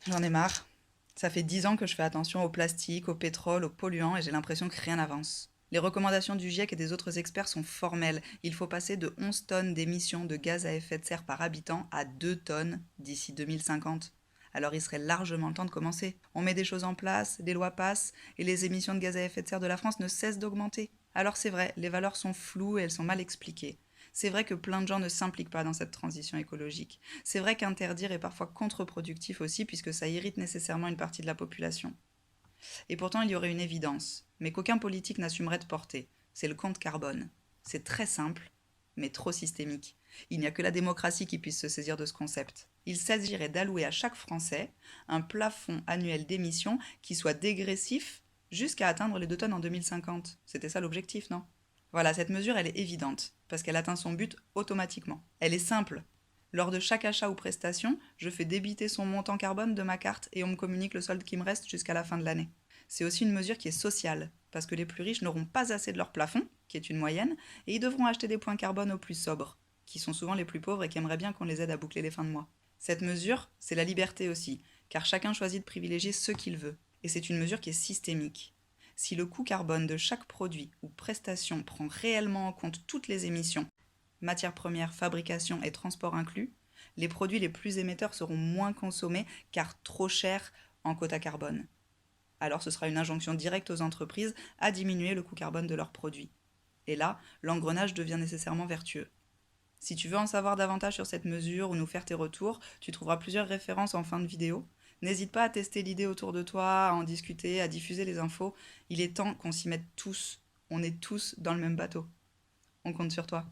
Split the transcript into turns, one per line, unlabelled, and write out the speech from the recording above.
J'en ai marre. Ça fait 10 ans que je fais attention au plastique, au pétrole, aux polluants et j'ai l'impression que rien n'avance. Les recommandations du GIEC et des autres experts sont formelles. Il faut passer de 11 tonnes d'émissions de gaz à effet de serre par habitant à 2 tonnes d'ici 2050. Alors il serait largement temps de commencer. On met des choses en place, les lois passent et les émissions de gaz à effet de serre de la France ne cessent d'augmenter. Alors c'est vrai, les valeurs sont floues et elles sont mal expliquées. C'est vrai que plein de gens ne s'impliquent pas dans cette transition écologique. C'est vrai qu'interdire est parfois contre-productif aussi puisque ça irrite nécessairement une partie de la population. Et pourtant, il y aurait une évidence, mais qu'aucun politique n'assumerait de porter. C'est le compte carbone. C'est très simple, mais trop systémique. Il n'y a que la démocratie qui puisse se saisir de ce concept. Il s'agirait d'allouer à chaque Français un plafond annuel d'émissions qui soit dégressif jusqu'à atteindre les 2 tonnes en 2050. C'était ça l'objectif, non? Voilà, cette mesure, elle est évidente, parce qu'elle atteint son but automatiquement. Elle est simple. Lors de chaque achat ou prestation, je fais débiter son montant carbone de ma carte et on me communique le solde qui me reste jusqu'à la fin de l'année. C'est aussi une mesure qui est sociale, parce que les plus riches n'auront pas assez de leur plafond, qui est une moyenne, et ils devront acheter des points carbone aux plus sobres, qui sont souvent les plus pauvres et qui aimeraient bien qu'on les aide à boucler les fins de mois. Cette mesure, c'est la liberté aussi, car chacun choisit de privilégier ce qu'il veut, et c'est une mesure qui est systémique. Si le coût carbone de chaque produit ou prestation prend réellement en compte toutes les émissions, matières premières, fabrication et transport inclus, les produits les plus émetteurs seront moins consommés car trop chers en quota carbone. Alors ce sera une injonction directe aux entreprises à diminuer le coût carbone de leurs produits. Et là, l'engrenage devient nécessairement vertueux. Si tu veux en savoir davantage sur cette mesure ou nous faire tes retours, tu trouveras plusieurs références en fin de vidéo. N'hésite pas à tester l'idée autour de toi, à en discuter, à diffuser les infos. Il est temps qu'on s'y mette tous. On est tous dans le même bateau. On compte sur toi.